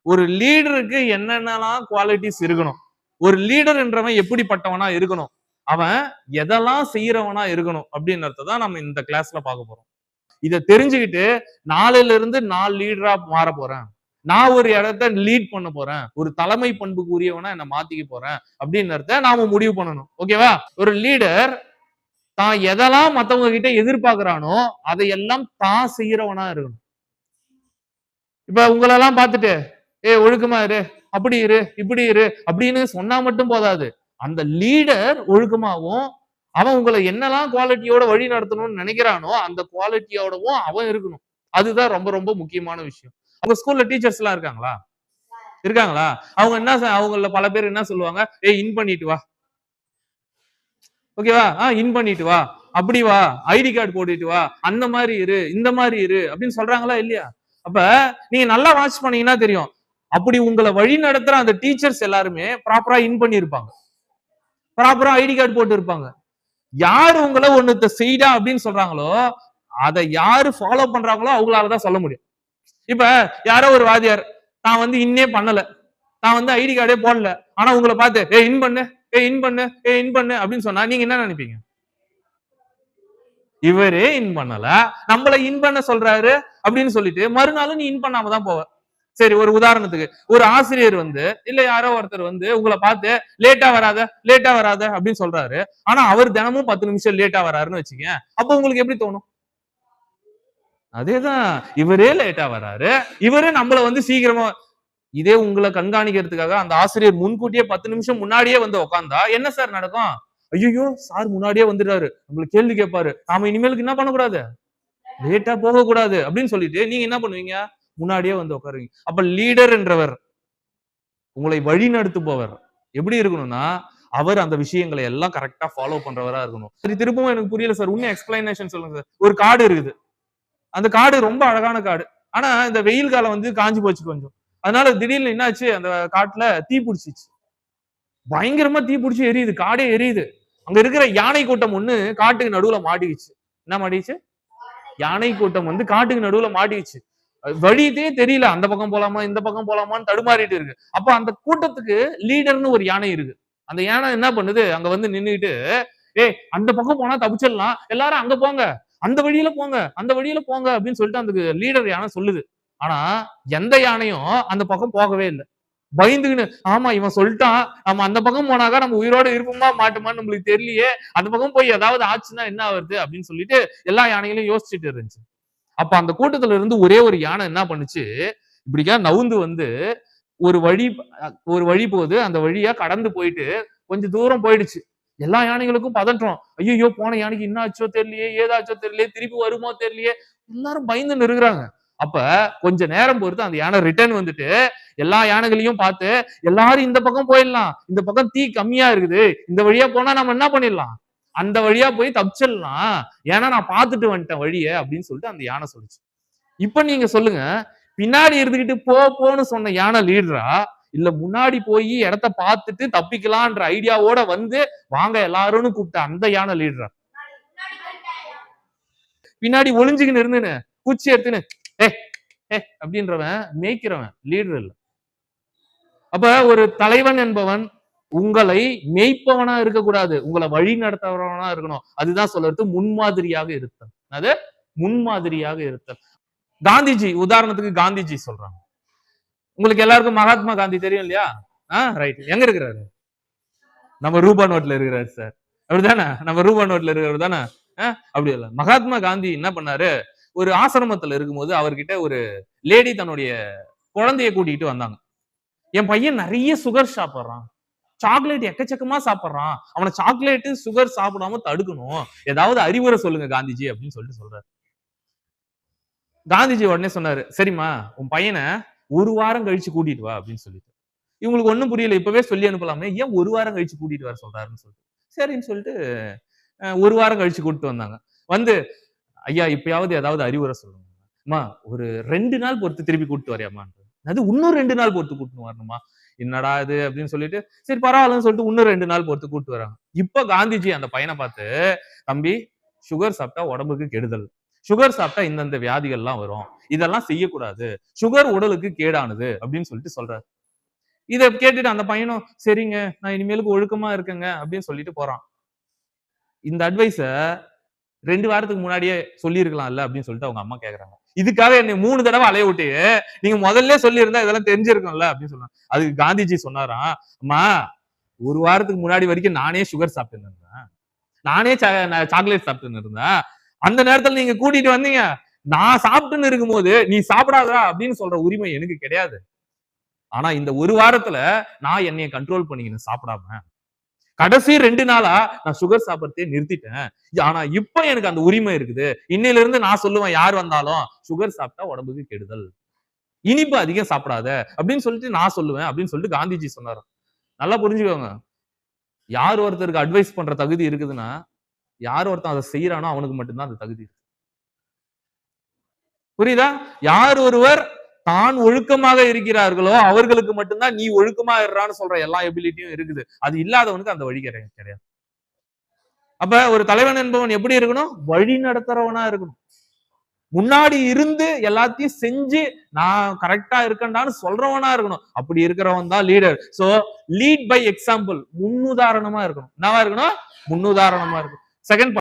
ஒரு லீடருக்கு என்னென்னலாம் குவாலிட்டிஸ் இருக்கணும், ஒரு லீடர் என்றவன் எப்படிப்பட்டவனா இருக்கணும், அவன் எதெல்லாம் செய்யறவனா இருக்கணும் அப்படின்றத தான் நம்ம இந்த கிளாஸ்ல பார்க்க போறோம். இதை தெரிஞ்சுக்கிட்டு நாளையில இருந்து நான் லீடரா மாற போறேன், நான் ஒரு இடத்த லீட் பண்ண போறேன், ஒரு தலைமை பண்புக்கு உரியவனா என்ன மாத்திக்க போறேன் அப்படின்றத நாம முடிவு பண்ணணும். ஓகேவா? ஒரு லீடர் தான் எதெல்லாம் மத்தவங்க கிட்ட எதிர்பார்க்கிறானோ அதையெல்லாம் தான் செய்யறவனா இருக்கணும். இப்ப உங்களெல்லாம் பார்த்துட்டு ஒழுக்கமா இரு, அப்படி இரு, இப்படி இரு அப்படின்னு சொன்னா மட்டும் போதாது. அந்த லீடர் ஒழுக்கமாவும் அவன் உங்களை என்னெல்லாம் குவாலிட்டியோட வழி நடத்தணும்னு நினைக்கிறானோ அந்த குவாலிட்டியோடவும் அவன் இருக்கணும். அதுதான் ரொம்ப ரொம்ப முக்கியமான விஷயம். அவங்க ஸ்கூல்ல டீச்சர்ஸ் எல்லாம் இருக்காங்களா? இருக்காங்களா? அவங்க என்ன அவங்கள பல பேர் என்ன சொல்லுவாங்க, இன் பண்ணிட்டு வா, ஓகேவா, இன் பண்ணிட்டு வா, அப்படி வா, ஐடி கார்டு போட்டுட்டு வா, அந்த மாதிரி இரு, இந்த மாதிரி இரு அப்படின்னு சொல்றாங்களா இல்லையா? அப்ப நீங்க நல்லா வாட்ச் பண்ணீங்கன்னா தெரியும், அப்படி உங்களை வழி நடத்துற அந்த டீச்சர்ஸ் எல்லாருமே ப்ராப்பரா இன் பண்ணி இருப்பாங்க, ப்ராப்பரா ஐடி கார்டு போட்டு இருப்பாங்க. யாரு உங்களை ஒண்ணுத்த செய்டா அப்படின்னு சொல்றாங்களோ அதை யாரு ஃபாலோ பண்றாங்களோ அவங்களாலதான் சொல்ல முடியும். இப்ப யாரோ ஒரு வாதியார் தான் வந்து இன்னே பண்ணல, தான் வந்து ஐடி கார்டே போடல, ஆனா உங்களை பார்த்து இன் பண்ணு, இன் பண்ணு, இன் பண்ணு அப்படின்னு சொன்னா நீங்க என்ன நினைப்பீங்க? இவரே இன் பண்ணல, நம்மள இன் பண்ண சொல்றாரு அப்படின்னு சொல்லிட்டு மறுநாளும் நீ இன் பண்ணாம தான் போவ. சரி, ஒரு உதாரணத்துக்கு ஒரு ஆசிரியர் வந்து இல்ல யாரோ ஒருத்தர் வந்து உங்களை பார்த்து லேட்டா வராத, லேட்டா வராத அப்படின்னு சொல்றாரு, ஆனா அவர் தினமும் 10 நிமிஷம் லேட்டா வராருன்னு வச்சுக்க, அப்ப உங்களுக்கு எப்படி தோணும்? அதேதான், இவரே லேட்டா வராரு, இவரே நம்மள வந்து சீக்கிரமா, இதே உங்களை கண்காணிக்கிறதுக்காக அந்த ஆசிரியர் முன்கூட்டியே 10 நிமிஷம் முன்னாடியே வந்து உட்கார்ந்தா என்ன சார் நடக்கும்? ஐயோ சார் முன்னாடியே வந்துட்டாரு, நம்மளுக்கு கேள்வி கேட்பாரு, நாம இனிமேலுக்கு என்ன பண்ணக்கூடாது, லேட்டா போக கூடாது அப்படின்னு சொல்லிட்டு நீங்க என்ன பண்ணுவீங்க? முன்னாடியே வந்து உட்காருவீங்க. அப்ப லீடர் என்றவர், உங்களை வழி நடத்துபவர் எப்படி இருக்கணும்னா, அவர் அந்த விஷயங்களை எல்லாம் கரெக்டா ஃபாலோ பண்றவரா இருக்கணும். சரி, திரும்பவும் எனக்கு புரியல சார், இன்னும் எக்ஸ்பிளனேஷன் சொல்லுங்க சார். ஒரு காடு இருக்குது, அந்த காடு ரொம்ப அழகான காடு, ஆனா இந்த வெயில் காலம் வந்து காஞ்சி போச்சு கொஞ்சம், அதனால திடீர்னு என்னாச்சு, அந்த காட்டுல தீ பிடிச்சிச்சு, பயங்கரமா தீ பிடிச்சி எரியுது, காடே எரியுது. அங்க இருக்கிற யானை கூட்டம் ஒண்ணு காட்டுக்கு நடுவுல மாட்டிக்கிச்சு. என்ன மாட்டிக்கிச்சு? யானை கூட்டம் வந்து காட்டுக்கு நடுவுல மாட்டிக்கிச்சு. வழியதே தெரியல, அந்த பக்கம் போலாமா இந்த பக்கம் போலாமான்னு தடுமாறிட்டு இருக்கு. அப்ப அந்த கூட்டத்துக்கு லீடர்னு ஒரு யானை இருக்கு. அந்த யானை என்ன பண்ணுது, அங்க வந்து நின்னுட்டு அந்த பக்கம் போனா தப்பிச்சிடலாம், எல்லாரும் அங்க போங்க, அந்த வழியில போங்க, அந்த வழியில போங்க அப்படின்னு சொல்லிட்டு அந்த லீடர் யானை சொல்லுது. ஆனா எந்த யானையும் அந்த பக்கம் போகவே இல்லை. பயந்துகின்னு, ஆமா இவன் சொல்லிட்டான், நம்ம அந்த பக்கம் போனாக்கா நம்ம உயிரோட இருப்போமா மாட்டோமான்னு நம்மளுக்கு தெரியலையே, அந்த பக்கம் போய் ஏதாவது ஆச்சுன்னா என்ன வருது அப்படின்னு சொல்லிட்டு எல்லா யானைகளையும் யோசிச்சுட்டு இருந்துச்சு. அப்ப அந்த கூட்டத்துல இருந்து ஒரே ஒரு யானை என்ன பண்ணுச்சு, இப்படிக்கா நவுந்து வந்து ஒரு வழி போகுது, அந்த வழியா கடந்து போயிட்டு கொஞ்சம் தூரம் போயிடுச்சு. எல்லா யானைகளுக்கும் பதற்றம், ஐயோ போன யானைக்கு என்ன ஆச்சோ தெரியலையே, ஏதாச்சோ தெரியலையே, திருப்பி வருமோ தெரியலையே, எல்லாரும் பயந்து இருக்கிறாங்க. அப்ப கொஞ்ச நேரம் பொறுத்து அந்த யானை ரிட்டர்ன் வந்துட்டு எல்லா யானைகளையும் பார்த்து, எல்லாரும் இந்த பக்கம் போயிடலாம், இந்த பக்கம் தீ கம்மியா இருக்குது, இந்த வழியா போனா நம்ம என்ன பண்ணிடலாம், அந்த வழியா போய் தப்பிச்சிடலாம், ஏன்னா நான் பார்த்துட்டு வந்துட்டேன் வழிய அப்படின்னு சொல்லிட்டு அந்த யானை சொல்லிச்சு. இப்ப நீங்க சொல்லுங்க, பின்னாடி இருந்துகிட்டு போன்னு சொன்ன யானை லீடரா, இல்ல முன்னாடி போய் இடத்த பார்த்துட்டு தப்பிக்கலான்ற ஐடியாவோட வந்து வாங்க எல்லாரும் கூப்பிட்ட அந்த யானை லீடரா? பின்னாடி ஒளிஞ்சுக்கின்னு இருந்துன்னு குச்சி எடுத்துன்னு அப்படின்றவன் மேய்க்கிறவன் லீடர் இல்ல. அப்ப ஒரு தலைவன் என்பவன் உங்களை மேய்ப்பவனா இருக்கக்கூடாது, உங்களை வழி நடத்தவனா இருக்கணும். அதுதான் சொல்றது முன்மாதிரியாக இருத்தல். அது முன்மாதிரியாக இருத்தல். காந்திஜி, உதாரணத்துக்கு காந்திஜி சொல்றாங்க. உங்களுக்கு எல்லாருக்கும் மகாத்மா காந்தி தெரியும் இல்லையா? ரைட். எங்க இருக்கிறாரு? நம்ம ரூபா நோட்ல இருக்கிறாரு சார், அப்படிதானே? நம்ம ரூபா நோட்ல இருக்கிறவர் தானே? அப்படி இல்ல, மகாத்மா காந்தி என்ன பண்ணாரு, ஒரு ஆசிரமத்துல இருக்கும்போது அவர்கிட்ட ஒரு லேடி தன்னுடைய குழந்தைய கூட்டிட்டு வந்தாங்க. என் பையன் நிறைய சுகர் சாப்பிடுறான், சாக்லேட் எக்கச்சக்கமா சாப்பிடுறான், அவனை சாக்லேட் சுகர் சாப்பிடாம தடுக்கணும், ஏதாவது அறிவுரை சொல்லுங்க காந்திஜி அப்படின்னு சொல்லிட்டு சொல்றாரு. காந்திஜி உடனே சொன்னாரு, சரிம்மா உன் பையனை ஒரு வாரம் கழிச்சு கூட்டிட்டு வா அப்படின்னு சொல்லிட்டு. இவங்களுக்கு ஒண்ணும் புரியல, இப்பவே சொல்லி அனுப்பலாமே, ஏன் ஒரு வாரம் கழிச்சு கூட்டிட்டு வர சொல்றாருன்னு சொல்லிட்டு சரின்னு சொல்லிட்டு ஒரு வாரம் கழிச்சு கூட்டிட்டு வந்தாங்க. வந்து, ஐயா இப்பயாவது ஏதாவது அறிவுரை சொல்லுங்க, அம்மா ஒரு 2 நாள் பொறுத்து திருப்பி கூப்பிட்டு வரையாமா, அது இன்னும் 2 நாள் பொறுத்து கூட்டிட்டு வரணுமா, என்னடா இது அப்படின்னு சொல்லிட்டு சரி பரவாயில்லன்னு சொல்லிட்டு இன்னும் 2 நாள் பொறுத்து கூப்பிட்டு வராங்க. இப்ப காந்திஜி அந்த பையனை பார்த்து, தம்பி சுகர் சாப்பிட்டா உடம்புக்கு கெடுதல், சுகர் சாப்பிட்டா இந்தந்த வியாதிகள்லாம் வரும், இதெல்லாம் செய்யக்கூடாது, சுகர் உடலுக்கு கேடானது அப்படின்னு சொல்லிட்டு சொல்றாரு. இத கேட்டுட்டு அந்த பையனும் சரிங்க நான் இனிமேலுக்கு ஒழுக்கமா இருக்கேங்க அப்படின்னு சொல்லிட்டு போறான். இந்த அட்வைஸ 2 வாரத்துக்கு முன்னாடியே சொல்லியிருக்கலாம்ல அப்படின்னு சொல்லிட்டு அவங்க அம்மா கேக்குறாங்க. இதுக்காக என்னை 3 தடவ அலைய விட்டு நீங்க முதல்லயே சொல்லியிருந்தா இதெல்லாம் தெரிஞ்சிருக்கும்ல அப்படின்னு சொன்னாங்க. அதுக்கு காந்திஜி சொன்னாராம், அம்மா 1 வாரத்துக்கு முன்னாடி வரைக்கும் நானே சுகர் சாப்பிட்டுன்னு இருந்தேன், நானே சாக்லேட் சாப்பிட்டுன்னு இருந்தேன். அந்த நேரத்துல நீங்க கூட்டிட்டு வந்தீங்க, நான் சாப்பிட்டுன்னு இருக்கும்போது நீ சாப்பிடாதா அப்படின்னு சொல்ற உரிமை எனக்கு கிடையாது. ஆனா இந்த 1 வாரத்துல நான் என்னைய கண்ட்ரோல் பண்ணிக்கினேன் சாப்பிடாம. கடைசி 2 நாளா நான் சுகர் சாப்பிடறதே நிறுத்திட்டேன். ஆனா இப்ப எனக்கு அந்த உரிமை இருக்குது. இன்னையில இருந்து நான் சொல்லுவேன் யார் வந்தாலும் சுகர் சாப்பிட்டா உடம்புக்கு கெடுதல், இனிப்பு அதிகம் சாப்பிடாத அப்படின்னு சொல்லிட்டு நான் சொல்லுவேன் அப்படின்னு சொல்லிட்டு காந்திஜி சொன்னாராம். நல்லா புரிஞ்சுக்கோங்க. யார் ஒருத்தருக்கு அட்வைஸ் பண்ற தகுதி இருக்குதுன்னா, யார் ஒருத்தன் அதை செய்யறானோ அவனுக்கு மட்டும்தான் அந்த தகுதி. புரியுதா? யார் ஒருவர் தான் ஒழுக்கமாக இருக்கிறார்களோ அவர்களுக்கு மட்டும்தான் நீ ஒழுக்கமா இருறான்னு சொல்ற எல்லா எபிலிட்டியும் இருக்குது. அது இல்லாதவனுக்கு அந்த வழி கிடையாது. அப்ப ஒரு தலைவன் என்பவன் எப்படி இருக்கணும்? வழி நடத்துறவனா இருக்கணும். முன்னாடி இருந்து எல்லாத்தையும் செஞ்சு நான் கரெக்டா இருக்கேன்டான்னு சொல்றவனா இருக்கணும். அப்படி இருக்கிறவன் தான் leader. So lead by example, முன்னுதாரணமா இருக்கணும். என்னவா இருக்கணும்? முன்னுதாரணமா இருக்கணும். செகண்ட்